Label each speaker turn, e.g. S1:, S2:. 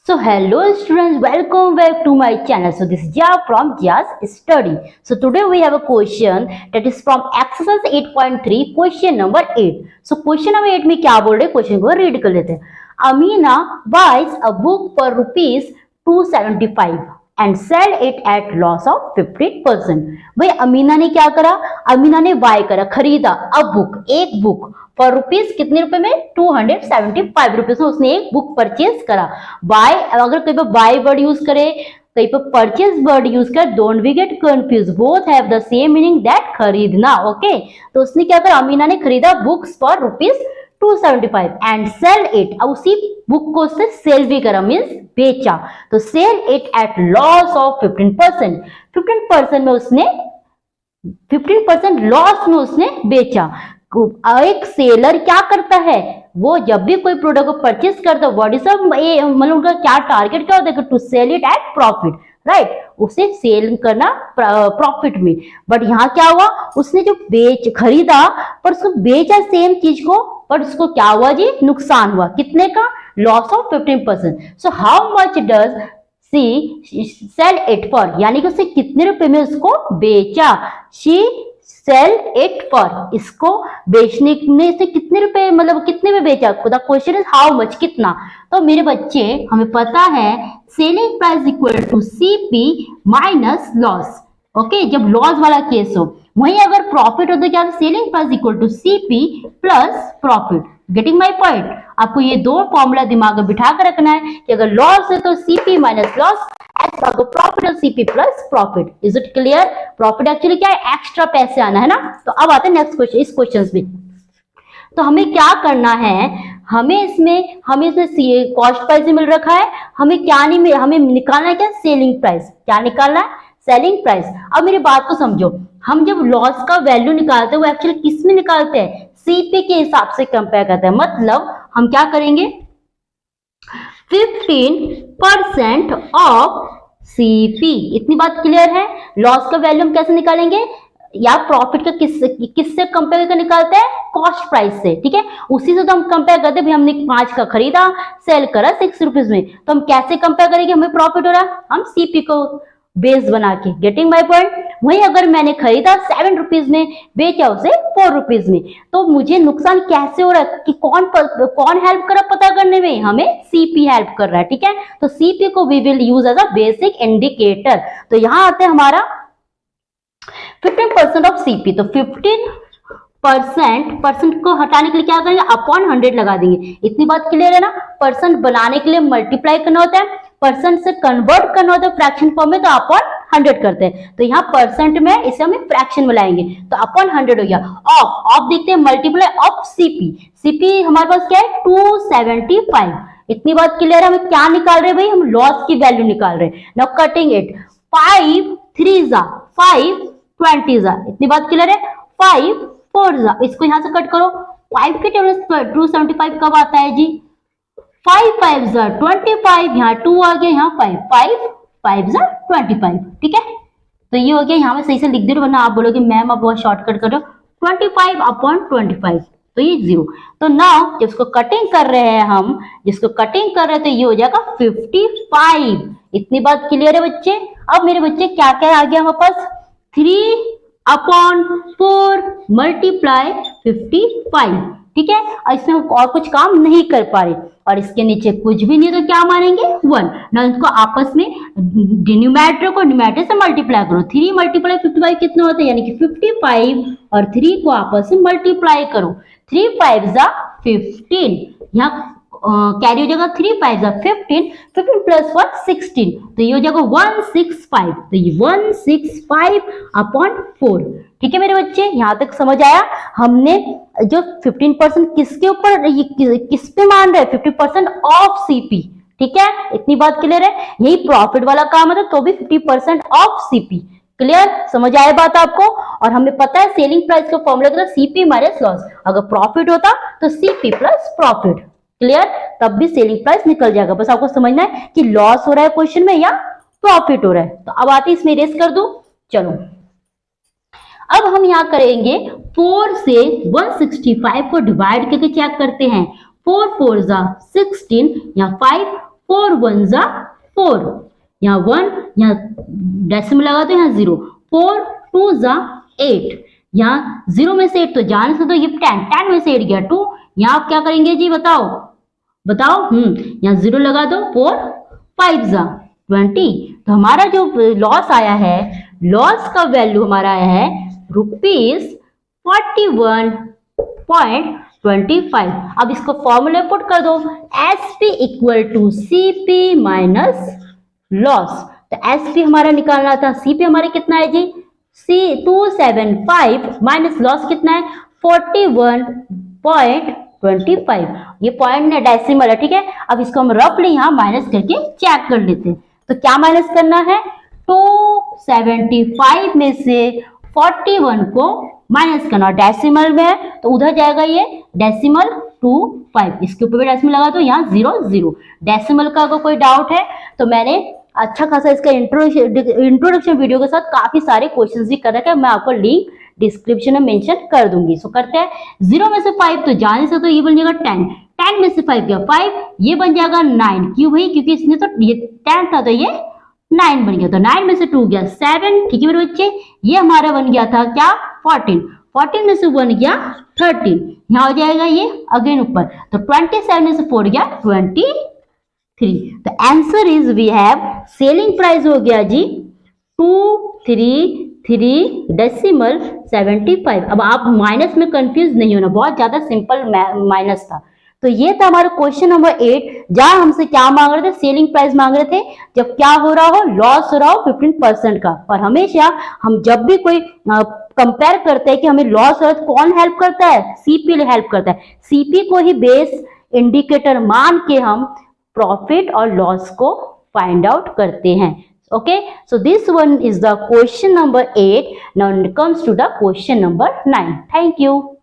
S1: So hello students, welcome back to my channel. So this is Jia from Jia's Study. So today we have a question that is from exercise 8.3 question number 8. So question number 8 में क्या बोल रहे हैं, question को read कर लेते हैं. Amina buys a book for rupees 275 and sell it at loss of 15%. भाई अमीना ने क्या करा, अमीना ने बाय करा, खरीदा अ बुक, एक बुक फॉर रुपीज कितने रुपए में 275 रुपीज में उसने एक बुक परचेज करा. बाय अगर कहीं पर बाय वर्ड यूज करे, कहीं पर परचेज वर्ड यूज कर, don't we get confuse, both have the same meaning that खरीदना. ओके तो उसने क्या करा, अमीना ने खरीदा books for rupees 275 and sell it, उसी बुक को उसने सेल भी करा, मीन्स बेचा. तो sell it at loss of 15%. 15% में उसने 15% लॉस में उसने बेचा. एक सेलर क्या करता है, वो जब भी कोई प्रोडक्ट को परचेज करता है, व्हाट इज मतलब उनका क्या टारगेट क्या होता है, to sell it at profit, right, उसे सेल करना प्रॉफिट में. बट यहाँ क्या हुआ, उसने जो खरीदा पर उसको बेचा सेम चीज को, पर उसको क्या हुआ जी, नुकसान हुआ. कितने का, loss of 15%. So how much does she sell it for, यानी कि उसने कितने रुपए में उसको बेचा. शी सेल इट फॉर, इसको बेचने से कितने रुपए, मतलब कितने में बेचा. The question is how much, कितना. तो मेरे बच्चे हमें पता है selling price equal to CP minus loss. Okay जब लॉस वाला केस हो, वहीं अगर प्रॉफिट हो तो क्या, selling price equal to CP plus profit. Getting my point. आपको ये दो फॉर्मूला दिमाग में बिठा कर रखना है कि अगर लॉस है तो सीपी माइनस लॉस, प्रॉफिट और CP plus profit. Is it clear. Profit actually क्या है, एक्स्ट्रा पैसे आना है ना. तो अब आते हैं नेक्स्ट क्वेश्चन, इस क्वेश्चन में. तो हमें क्या करना है, हमें इसमें कॉस्ट प्राइस मिल रखा है, हमें क्या नहीं, हमें निकालना है क्या, सेलिंग प्राइस. क्या निकालना है, सेलिंग प्राइस. अब मेरी बात को समझो, हम जब लॉस का वैल्यू निकालते हैं वो एक्चुअली किस में निकालते हैं, सीपी के हिसाब से कंपेयर करते हैं. मतलब हम क्या करेंगे, 15% ऑफ सीपी. इतनी बात क्लियर है. लॉस का वैल्यू हम कैसे निकालेंगे, या प्रॉफिट का किससे कंपेयर कर निकालते हैं, कॉस्ट प्राइस से. ठीक है, उसी से तो हम कंपेयर करते हैं. हमने 5 का खरीदा, सेल करा 6 रुपीज में, तो हम कैसे कंपेयर करेंगे, हमें प्रॉफिट हो रहा है, हम सीपी को बेस बना के. Getting my point. वहीं अगर मैंने खरीदा 7 रुपीज में, बेचा उसे 4 रुपीज में, तो मुझे नुकसान कैसे हो रहा है, कि कौन हेल्प कर रहा पता करने में, हमें सीपी हेल्प कर रहा है. ठीक है, तो सीपी को we will use as a basic indicator. तो यहां आते हैं हमारा 15% ऑफ सीपी. तो 15% को हटाने के लिए क्या करेंगे, अपॉन 100 लगा देंगे. इतनी बात क्लियर है ना. परसेंट बनाने के लिए मल्टीप्लाई करना होता है, परसेंट से कन्वर्ट करना होता है फ्रैक्शन फॉर्म में, तो अपॉन 100 करते हैं. तो यहाँ परसेंट में इसे हम फ्रैक्शन में लाएंगे, तो अपॉन 100 हो गया. ऑफ देखते हैं, मल्टीप्लाई ऑफ सीपी. सीपी हमारे पास क्या है, 275. इतनी बात क्लियर है. हम क्या निकाल रहे हैं भाई, हम लॉस की वैल्यू निकाल रहे हैं. नाउ कटिंग इट, 5 3 5 20 जा. इतनी बात क्लियर है. 5 4 जा, इसको यहां से कट करो. 5 के टेबल 275 कब आता है जी, 5 5 जा 25, यहाँ 2 आ गया, यहाँ 5 5 5 जा 25. ठीक है, तो ये हो गया. यहाँ में सही से लिख दे रहे, वरना आप बोलोगे मैम आप बहुत शॉर्टकट कर रहे हो. 25 अपॉन 25, तो ये 0. तो नाउ जिसको कटिंग कर रहे हैं हम, जिसको कटिंग कर रहे हैं, तो ये हो जाएगा 55. इतनी बात क्लियर है बच्चे. अब मेरे बच्चे क्या क्या आ गया हमारे पास, 3 अपॉन 4 मल्टीप्लाई 55. ठीक है, और इसमें हम और कुछ काम नहीं कर पा रहे, और इसके नीचे कुछ भी नहीं, तो क्या मानेंगे 1 ना. इसको आपस में डिनोमिनेटर को न्यूमरेटर से मल्टीप्लाई करो. 3 मल्टीप्लाई 55 कितना होता है, यानी कि 55 और 3 को आपस में मल्टीप्लाई करो. 3 5 जा 15, यहाँ कैरी हो जाएगा 3 5 जा 15, 15 प्लस 1 16, तो ये हो जाएगा 165. तो ये 165 अपॉन 4. ठीक है मेरे बच्चे, यहां तक समझ आया. हमने जो 15% किसके ऊपर, किस पे मान रहे हैं, 50% ऑफ सीपी. ठीक है, इतनी बात क्लियर है. यही प्रॉफिट वाला काम है, तो भी 50% ऑफ सीपी. क्लियर, समझ आए बात आपको. और हमें पता है सेलिंग प्राइस का फॉर्मूला क्या, सीपी माइनस लॉस. अगर प्रॉफिट होता तो सीपी प्लस प्रॉफिट. क्लियर, तब भी सेलिंग प्राइस निकल जाएगा. बस आपको समझना है कि लॉस हो रहा है क्वेश्चन में या प्रॉफिट हो रहा है. तो अब आते इसमें इरेज कर दो. चलो अब हम यहाँ करेंगे 4 से 165 को डिवाइड करके चेक करते हैं. 4 4 जा 16, या 5 4 1 जा 4, यहाँ 1, यहाँ डेसिमल लगा तो यहाँ 0, 4 2 जा 8, यहाँ 0 में से 8 तो जाने से तो ये 10 में से 8 गया 2, यहाँ आप क्या करेंगे जी बताओ बताओ, यहाँ 0 लगा दो, 4 5 जा 20, तो हमारा जो लॉस आया है, लॉस का वैल्यू हमारा आया है ₹41.25। अब इसको फॉर्मूले पुट कर दो, SP equal to CP minus loss. तो SP हमारा निकालना था, CP हमारे कितना है जी, 275 माइनस लॉस कितना है 41.25, ये पॉइंट ने डेसिमल है, ठीक है। अब इसको हम रफली यहाँ माइनस करके चेक कर लेते हैं। तो क्या माइनस करना है, 275 में से 41 को माइनस करना, डेसिमल में है तो उधर जाएगा ये डेसिमल 25, इसके ऊपर भी डेसिमल लगा तो यहाँ 0 0। डेसिमल का अगर कोई डाउट है तो मैंने अच्छा खासा इसका इंट्रोडक्शन वीडियो के साथ काफी सारे क्वेश्चंस भी कर रखे हैं, मैं आपको लिंक डिस्क्रिप्शन में मेंशन कर दूंगी। सो करते हैं, 0 में से 5 तो जाने से तो ये बन जाएगा 10, 10 में से 5 गया 5, ये बन जाएगा 9, क्यों भाई, क्योंकि इसने तो ये 10 था तो ये 9 बन गया, तो 9 में से 2 गया 7, ठीक है मेरे बच्चे। ये हमारा बन गया था क्या 14, 14 में से 1 गया 13, यहाँ हो जाएगा ये अगेन ऊपर, तो 27 में से 4 गया 23। तो answer is we have selling price हो गया जी 233.75। अब आप माइनस में कंफ्यूज नहीं होना, बहुत ज्यादा सिंपल माइनस था। तो ये था हमारा क्वेश्चन नंबर 8, जहां हमसे क्या मांग रहे थे, सेलिंग प्राइस मांग रहे थे जब क्या हो रहा हो, लॉस हो रहा हो 15% का। और हमेशा हम जब भी कोई कंपेयर करते हैं कि हमें लॉस हो रहा है तो कौन हेल्प करता है, सीपी हेल्प करता है। सीपी को ही बेस इंडिकेटर मान के हम प्रॉफिट और लॉस को फाइंड आउट करते हैं। Okay, so this one is the question number 8. Now it comes to the question number 9. Thank you.